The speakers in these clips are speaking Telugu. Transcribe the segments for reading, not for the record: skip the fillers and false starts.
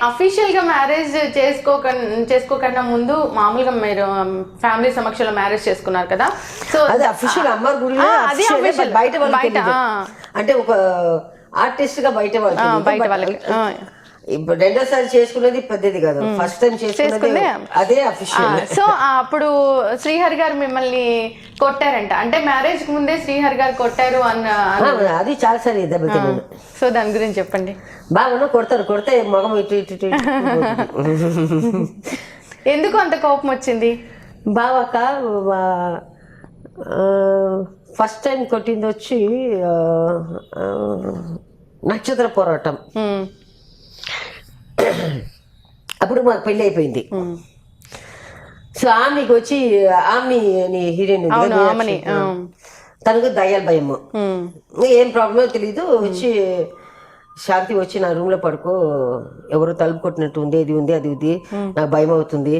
అఫీషియల్ గా మ్యారేజ్ చేసుకోకన్నా ముందు మామూలుగా మీరు ఫ్యామిలీ సమక్షంలో మ్యారేజ్ చేసుకున్నారు కదా, సో అది అఫీషియల్ అమ్మ గుడిలో అది official. బయట బయట, అంటే ఒక ఆర్టిస్ట్ గా బయట బయట వాళ్ళకి ఇప్పుడు రెండోసారి చేసుకునేది పెద్దది కాదు, ఫస్ట్ టైం చేసుకునేది అదే అఫీషియల్. సో అప్పుడు శ్రీహరి గారు మిమ్మల్ని కొట్టారంట, అంటే మ్యారేజ్ కు ముందే శ్రీహరి గారు కొట్టారు అది చాలా సారి దెబ్బతిన్నాను. సో దాని గురించి చెప్పండి. బాగా కొడతారు, కొడితే మగం ఇటు ఇటు ఇటు ఎందుకు అంత కోపం వచ్చింది? బావాక ఫస్ట్ టైం కొట్టింది వచ్చి నక్షత్ర పోరాటం. అప్పుడు మాకు పెళ్ళి అయిపోయింది. సో ఆమెకి వచ్చి ఆమె హీరోయిన్ తనకు దయ్యాల భయము, ఏం ప్రాబ్లమో తెలీదు. వచ్చి శాంతి వచ్చి నా రూమ్ లో పడుకో, ఎవరో తలుపు కొట్టినట్టు ఉంది, ఇది ఉంది అది ఉంది, నాకు భయం అవుతుంది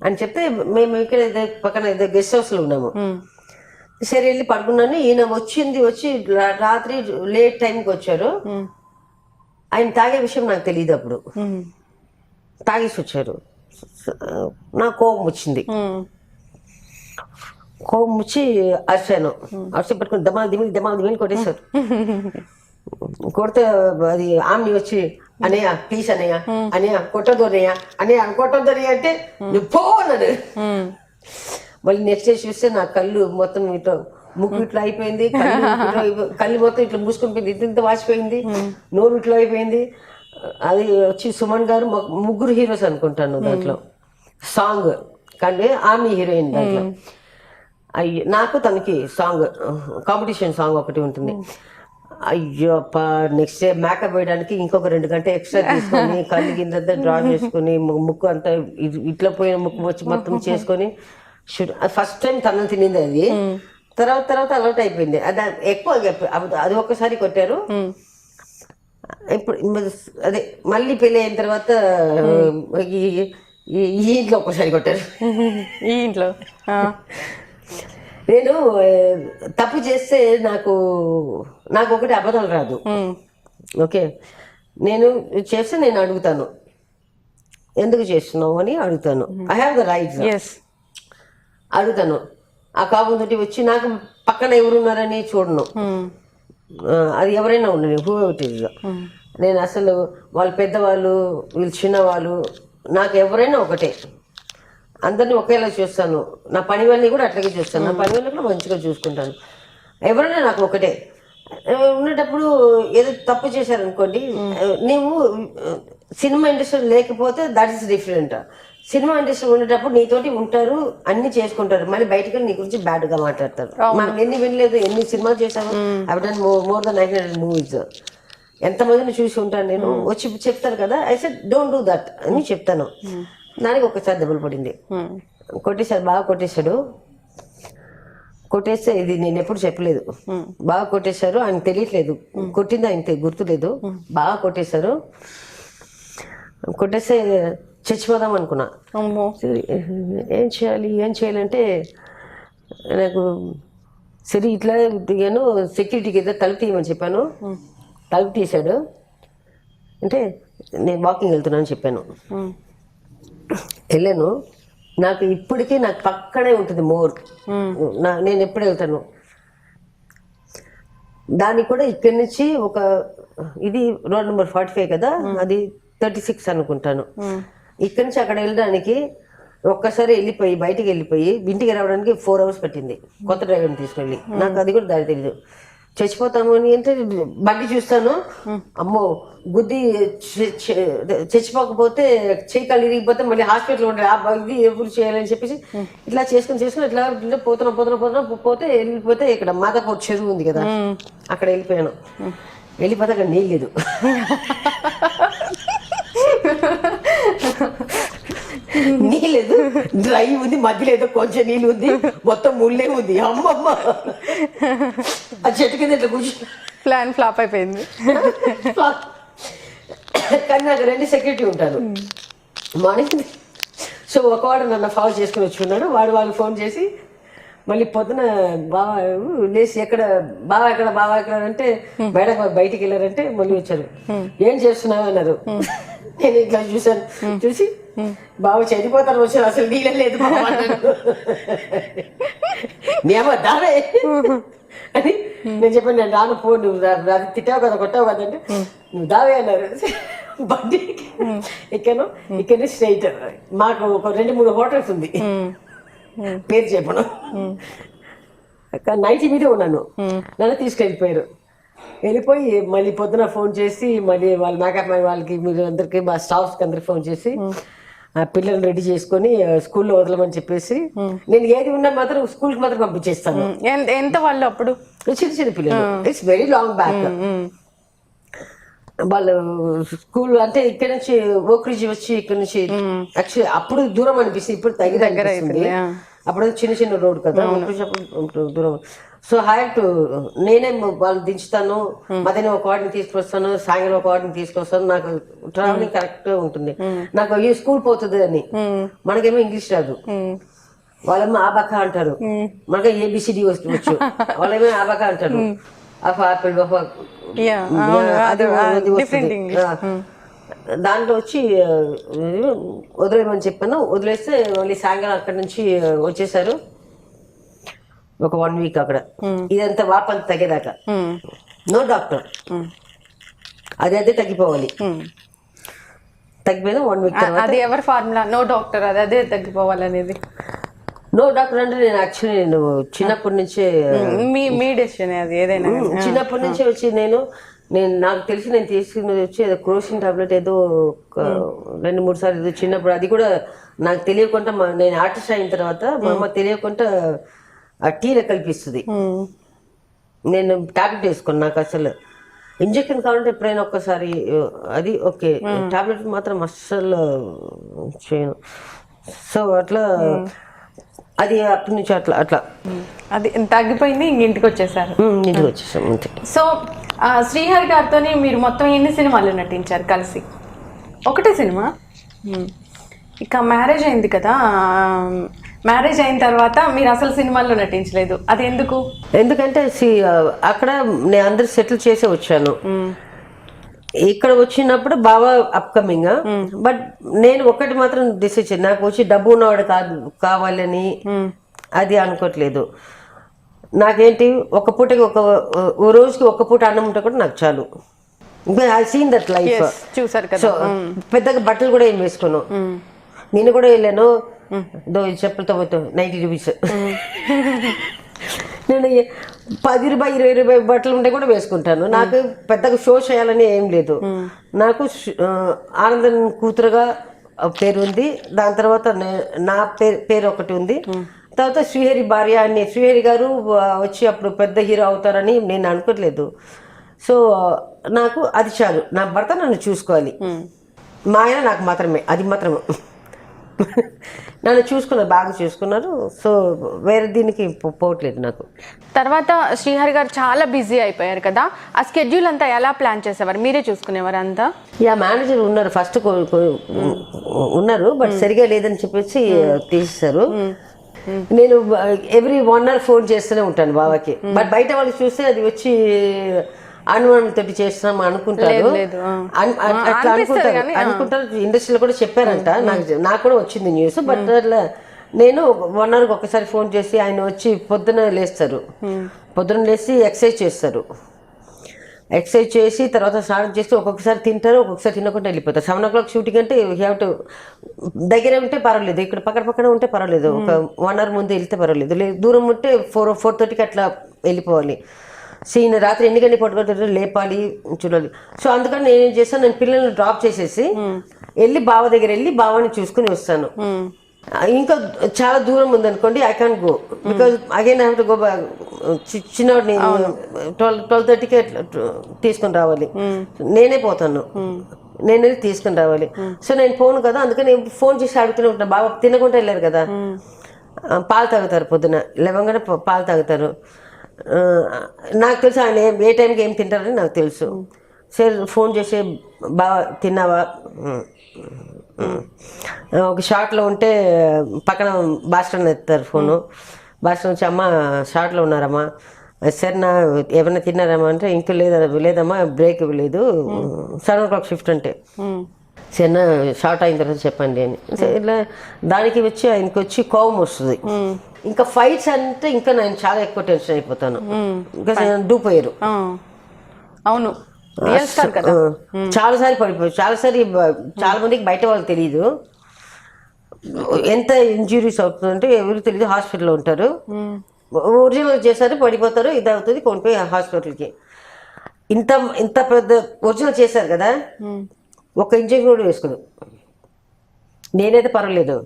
అని చెప్తే మేము ఇక్కడ పక్కన గెస్ట్ హౌస్ లో ఉన్నాము. సరే వెళ్ళి పడుకున్నాను. ఈయన వచ్చి రాత్రి లేట్ టైంకి వచ్చారు. ఆయన తాగే విషయం నాకు తెలియదు. అప్పుడు తాగేసి వచ్చారు. నాకు కోపం వచ్చింది. కోపం వచ్చి అరిచాను. అరిచి పట్టుకుని దమాదిమిని కొట్టేశారు. కొడితే అది ఆమె వచ్చి అనయ్య ప్లీజ్ అనయ్య కొట్టదు అనయ్య అంటే నువ్వు పో అన్నాడు. మళ్ళీ నెక్స్ట్ డే చూస్తే నా కళ్ళు మొత్తం ఇట్లా ముక్కు ఇట్లా అయిపోయింది, కళ్ళు మొత్తం ఇట్లా మూసుకొని పోయింది, ఇంత వాచిపోయింది, నోరు ఇట్లా అయిపోయింది. అది వచ్చి సుమన్ గారు ముగ్గురు హీరోస్ అనుకుంటాను దాంట్లో. సాంగ్ కానీ ఆమె హీరోయిన్ దాంట్లో. అయ్యో నాకు తనకి సాంగ్ కాంపిటీషన్ సాంగ్ ఒకటి ఉంటుంది. అయ్యో నెక్స్ట్ డే మేకప్ వేయడానికి ఇంకొక 2 గంటలు ఎక్స్ట్రా తీసుకొని కళ్ళు కింద డ్రా చేసుకుని ముక్కు అంతా ఇట్లా పోయిన ముక్కు వచ్చి మొత్తం చేసుకొని ఫస్ట్ టైం తనని తినింది అది. తర్వాత అలవాటు అయిపోయింది. అది ఎక్కువ అది ఒక్కసారి కొట్టారు. ఇప్పుడు అదే మళ్ళీ పెళ్ళి అయిన తర్వాత ఈ ఇంట్లో ఒక్కసారి కొట్టారు. ఈ ఇంట్లో నేను తప్పు చేస్తే నాకు ఒకటి అబద్ధాలు రాదు. ఓకే, నేను చేస్తే నేను అడుగుతాను, ఎందుకు చేస్తున్నావు అని అడుగుతాను. I have the rights. అడుగుతాను. ఆ కోపం తోటి వచ్చి నాకు పక్కన ఎవరున్నారని చూడను. అది ఎవరైనా ఉండని హూ ఇట్ ఈజ్. నేను అసలు వాళ్ళు పెద్దవాళ్ళు వీళ్ళు చిన్నవాళ్ళు నాకు ఎవరైనా ఒకటే. అందరినీ ఒకేలా చూస్తాను. నా పని వాళ్ళని కూడా అట్లాగే చూస్తాను. నా పని వాళ్ళని కూడా మంచిగా చూసుకుంటాను. ఎవరైనా నాకు ఒకటే. ఉండేటప్పుడు ఏదో తప్పు చేశారనుకోండి, నీవు సినిమా ఇండస్ట్రీ లేకపోతే that is different. Cinema industry ఉండేటప్పుడు నీతోటి ఉంటారు, అన్ని చేసుకుంటారు, మళ్ళీ బయటకు నీ గురించి బ్యాడ్ గా మాట్లాడతారు. మనం ఎన్ని వినలేదు, ఎన్ని సినిమాలు చేశాము. అవి డన్ మోర్ దెన్ 900 మూవీస్. ఎంతమందిని చూసి ఉంటాను నేను. వచ్చి చెప్తారు కదా, I said don't do that అని చెప్తాను. దానికి ఒకసారి దెబ్బలు పడింది. కొట్టేశాడు, బాగా కొట్టేశాడు. కొట్టేస్తే ఇది నేను ఎప్పుడు చెప్పలేదు. బాగా కొట్టేశారు, ఆయనకు తెలియట్లేదు. కొట్టింది ఆయనకి గుర్తులేదు. బాగా కొట్టేశారు. కొట్టేస్తే చచ్చిపోదాం అనుకున్నా. ఏం చేయాలంటే నాకు సరే ఇట్లా దిగాను. సెక్యూరిటీకి ఏదో తలుపు తీయమని చెప్పాను. తలుపు తీశాడు. అంటే నేను వాకింగ్ వెళ్తున్నాను చెప్పాను. వెళ్ళాను. నాకు ఇప్పటికీ నాకు పక్కనే ఉంటుంది మోర్. నేను ఎప్పుడు వెళ్తాను దానికి కూడా ఇక్కడి నుంచి ఒక ఇది రోడ్ నెంబర్ 45 కదా, అది 36 అనుకుంటాను. ఇక్కడి నుంచి అక్కడ వెళ్ళడానికి ఒక్కసారి బయటికి వెళ్ళిపోయి ఇంటికి రావడానికి 4 hours పట్టింది. కొత్త డ్రైవర్ని తీసుకెళ్ళి. నాకు అది కూడా దారి తెలియదు. చచ్చిపోతాము అని అంటే బండి చూస్తాను, అమ్మో గుద్ది చచ్చిపోకపోతే చేయికాలు ఇరిగిపోతే మళ్ళీ హాస్పిటల్ ఉండాలి, ఇది ఎప్పుడు చేయాలని చెప్పేసి ఇట్లా చేసుకుని ఇట్లా పోతే వెళ్ళిపోతే ఇక్కడ మాదాపూర్ చెరువు ఉంది కదా, అక్కడ వెళ్ళిపోయాను. వెళ్ళిపోతే అక్కడ నీళ్ళు లేదు. నీళ్ళు డ్రై ఉంది, మధ్యలో ఏదో కొంచెం నీళ్ళు ఉంది, మొత్తం ముళ్ళే ఉంది. అమ్మమ్మ ఆ చెట్టు కింద ఇట్లా కూర్చో. ప్లాన్ ఫ్లాప్ అయిపోయింది. కానీ నాకు 2 సెక్యూరిటీ ఉంటాను మార్నింగ్. సో ఒకవాడు నన్ను ఫాలో చేసుకుని వచ్చి ఉన్నాడు. వాళ్ళు ఫోన్ చేసి మళ్ళీ పొద్దున బావా లేచి ఎక్కడ బావా ఎక్కడ అంటే బయటకు బయటికి వెళ్ళారంటే మళ్ళీ వచ్చారు. ఏం చేస్తున్నావు అన్నారు. నేను ఇట్లా చూసాను, చూసి బాబు చనిపోతారు వచ్చాను, అసలు నీళ్ళ లేదు బాబు అన్నాడు. నేమో దావే అని నేను చెప్పాను, నేను రాను పో, నువ్వు తిట్టావు కదా కొట్టావు కదా అంటే నువ్వు దావే అన్నారు. బండి ఎక్కాను, ఇక్కడ స్ట్రైట్ మాకు ఒక 2-3 హోటల్స్ ఉంది, పేరు చెప్పను, నైట్ మీదే ఉన్నాను. నన్ను తీసుకెళ్ళిపోయారు. వెళ్ళిపోయి మళ్ళీ పొద్దున ఫోన్ చేసి మళ్ళీ వాళ్ళ మేకప్ మ్యాన్ వాళ్ళకి మీరు అందరికి మా స్టాఫ్కి అందరికి ఫోన్ చేసి పిల్లల్ని రెడీ చేసుకొని స్కూల్లో వదలమని చెప్పేసి, నేను ఏది ఉన్నా మాత్రం స్కూల్కి మాత్రం పంపించేస్తాను. ఎంత వాళ్ళు అప్పుడు? చిన్న చిన్న పిల్లలు, ఇట్స్ వెరీ లాంగ్ బ్యాక్. వాళ్ళు స్కూల్ అంటే ఇక్కడ నుంచి ఓక్రిజ్ వచ్చి ఇక్కడ నుంచి యాక్చువల్లీ అప్పుడు దూరం అనిపిస్తుంది, ఇప్పుడు దగ్గర అనిపిస్తుంది. అప్పుడు చిన్న చిన్న రోడ్ కదా, దూరం. సో హ్యాడ్ టు నేనే వాళ్ళు దించుతాను, మధ్యాహ్నం ఒక వాడిని తీసుకొస్తాను, సాయంత్రం ఒక వాడిని తీసుకొస్తాను. నాకు ట్రావెలింగ్ కరెక్ట్ ఉంటుంది. నాకు ఈ స్కూల్ పోతుంది అని, మనకేమో ఇంగ్లీష్ రాదు, వాళ్ళేమో ఆబక అంటారు, మనకి ABCD వచ్చు, వాళ్ళేమో ఆబక అంటారు. దాంట్లో వచ్చి వదిలేయమని చెప్పాను. వదిలేస్తే మళ్ళీ సాయంకాలం అక్కడ నుంచి వచ్చేసారు. ఒక 1 వీక్ అక్కడ, ఇదంతా వాపంత తగ్గేదాకా నో డాక్టర్, అదే తగ్గిపోవాలి. తగ్గిపోయింది 1 వీక్. అది ఎవరి ఫార్ములా నో డాక్టర్, అదే తగ్గిపోవాలనేది? నో డాక్టర్ అంటే నేను యాక్చువల్లీ నేను చిన్నప్పటి నుంచే మీ డెసిషన్ అది, ఏదైనా చిన్నప్పటి నుంచే వచ్చి నేను నాకు తెలిసి నేను తీసుకున్నది వచ్చి ఏదో క్రోసిన్ టాబ్లెట్ ఏదో 2-3 సార్లు ఏదో చిన్నప్పుడు, అది కూడా నాకు తెలియకుండా నేను ఆర్టిస్ట్ అయిన తర్వాత మా అమ్మ తెలియకుండా ఆ టీలో కల్పిస్తుంది. నేను టాబ్లెట్ వేసుకున్నాను, నాకు అసలు ఇంజక్షన్ కావాలంటే ఎప్పుడైనా ఒక్కసారి అది ఓకే, టాబ్లెట్ మాత్రం అస్సలు చేయను. సో అట్లా అది అప్పటి నుంచి అట్లా అది తగ్గిపోయింది. ఇంటికి వచ్చేసారు. ఇంటికి వచ్చేసాం. సో శ్రీహరి గారితో మీరు మొత్తం ఎన్ని సినిమాలు నటించారు కలిసి? ఒకటే సినిమా. ఇక మ్యారేజ్ అయింది కదా, మ్యారేజ్ అయిన తర్వాత మీరు అసలు సినిమాల్లో నటించలేదు, అది ఎందుకు? ఎందుకంటే అక్కడ నేను అందరు సెటిల్ చేసే వచ్చాను. ఇక్కడ వచ్చినప్పుడు బాగా అప్కమింగ్, బట్ నేను ఒకటి మాత్రం డిసైడ్, నాకు వచ్చి డబ్బు ఉన్నవాడు కావాలని అది అనుకోవట్లేదు. నాకేంటి ఒక పూటకి ఓ రోజుకి ఒక పూట అన్నం ఉంటే కూడా నాకు చాలు. I seen that life. చూసారు కదా. సో పెద్దగా బట్టలు కూడా ఏం వేసుకోను. నేను కూడా వెళ్ళాను చెప్పులతో పోతూ 90 రూపీస్. నేను 10 రూపాయలు 20 రూపాయలు బట్టలు ఉంటే కూడా వేసుకుంటాను. నాకు పెద్దగా షో చేయాలని ఏం లేదు. నాకు ఆనందం కూతురుగా పేరు ఉంది, దాని తర్వాత నా పేరు ఒకటి ఉంది, తర్వాత శ్రీహరి భార్య అని. శ్రీహరి గారు వచ్చి అప్పుడు పెద్ద హీరో అవుతారని నేను అనుకోవట్లేదు. సో నాకు అది చాలు, నా భర్త నన్ను చూసుకోవాలి, మా ఆయన నాకు మాత్రమే, అది మాత్రమే. నన్ను చూసుకున్నారు, బాగా చూసుకున్నారు. సో వేరే దీనికి పోవట్లేదు నాకు. తర్వాత శ్రీహరి గారు చాలా బిజీ అయిపోయారు కదా, ఆ స్కెడ్యూల్ అంతా ఎలా ప్లాన్ చేసేవారు? మీరే చూసుకునేవారు అంతా? మేనేజర్ ఉన్నారు, ఫస్ట్ ఉన్నారు, బట్ సరిగా లేదని చెప్పేసి తీసేశారు. నేను ఎవ్రీ 1 hour ఫోన్ చేస్తూనే ఉంటాను బాబాకి. బట్ బయట వాళ్ళు చూస్తే అది వచ్చి అనుమానంతో చేస్తున్నాం అనుకుంటారు. అట్లా అనుకుంటారు. ఇండస్ట్రీలో కూడా చెప్పారంట, నాకు కూడా వచ్చింది న్యూస్. బట్ అట్లా నేను 1 hour ఒకసారి ఫోన్ చేసి ఆయన వచ్చి పొద్దున లేస్తారు, పొద్దున లేచి ఎక్సర్సైజ్ చేస్తారు. ఎక్సర్సైజ్ చేసి తర్వాత స్నానం చేసి ఒక్కొక్కసారి తింటారు, ఒక్కొక్కసారి తినకుండా వెళ్ళిపోతారు. 7 o'clock షూటింగ్ అంటే హ్యావ్ టు దగ్గర ఉంటే పర్వాలేదు, ఇక్కడ పక్కన ఉంటే పర్వాలేదు, ఒక 1 hour ముందు వెళ్తే పర్వాలేదు, లేదు దూరం ఉంటే 4:30కి అట్లా వెళ్ళిపోవాలి. సీన్ రాత్రి ఎన్ని గంటలు పట్టుకుంటారో లేపాలి, చూడాలి. సో అందుకని నేనేం చేస్తాను, నేను పిల్లల్ని డ్రాప్ చేసేసి వెళ్ళి బావ దగ్గర వెళ్ళి బావాని చూసుకుని వస్తాను. ఇంకా చాలా దూరం ఉందనుకోండి, I can go, because again I have to go back. చిన్నవాడిని 12:30కి తీసుకుని రావాలి, నేనే పోతాను, నేనే తీసుకుని రావాలి. సో నేను పోను కదా, అందుకని ఫోన్ చేసి అడుగుతూనే ఉంటాను. బాబా తినకుండా వెళ్ళారు కదా, పాలు తాగుతారు, పొద్దున లేవగానే పాలు తాగుతారు. నాకు తెలుసు ఆయన ఏ టైంకి ఏం తింటారని నాకు తెలుసు. సరే ఫోన్ చేసి బాగా తిన్నావా, ఒక షార్ట్లో ఉంటే పక్కన భాస్కర్ ఎత్తారు ఫోను. భాస్కర్ వచ్చి అమ్మ షార్ట్లో ఉన్నారమ్మా, సరే నా ఏమైనా తిన్నారమ్మా అంటే ఇంకా లేదమ్మా బ్రేక్ లేదు, 7 o'clock షిఫ్ట్ అంటే చిన్న షార్ట్ అయిన తర్వాత చెప్పండి అని. ఇట్లా దానికి వచ్చి ఆయనకి వచ్చి కోపం వస్తుంది. ఇంకా ఫైట్స్ అంటే ఇంకా నేను చాలా ఎక్కువ టెన్షన్ అయిపోతాను. ఇంకా డూపోయారు. అవును, రియల్ స్టార్ కదా. చాలాసారి పడిపోయారు. చాలా మందికి బయట వాళ్ళు తెలియదు ఎంత ఇంజురీస్ అవుతుందంటే. ఎవరికి తెలియదు, హాస్పిటల్లో ఉంటారు. ఒరిజినల్ చేశారు, పడిపోతారు, ఇది అవుతుంది, కొనిపోయి హాస్పిటల్కి. ఇంత ఇంత పెద్ద ఒరిజినల్ చేశారు కదా, ఒక ఇంజెక్షన్ కూడా వేసుకోడు. నేనైతే పర్వాలేదు,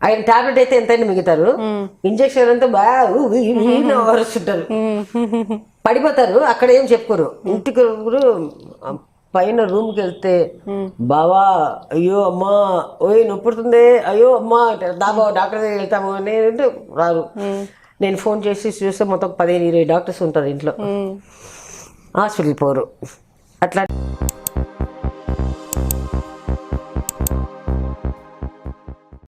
ఆయన టాబ్లెట్ అయితే ఎంతైనా మిగుతారు, ఇంజక్షన్ అంతా బాగా అరుస్తుంటారు, పడిపోతారు. అక్కడ ఏం చెప్పుకోరు. ఇంటికి పైన రూమ్కి వెళ్తే బావా అయ్యో అమ్మా ఓయ్ నొప్పుడుతుంది అయ్యో అమ్మా బాబా డాక్టర్ దగ్గర వెళ్తాము నేనంటే రారు. నేను ఫోన్ చేసి చూస్తే మొత్తం 15-20 డాక్టర్స్ ఉంటారు ఇంట్లో, హాస్పిటల్ పోరు అట్లా.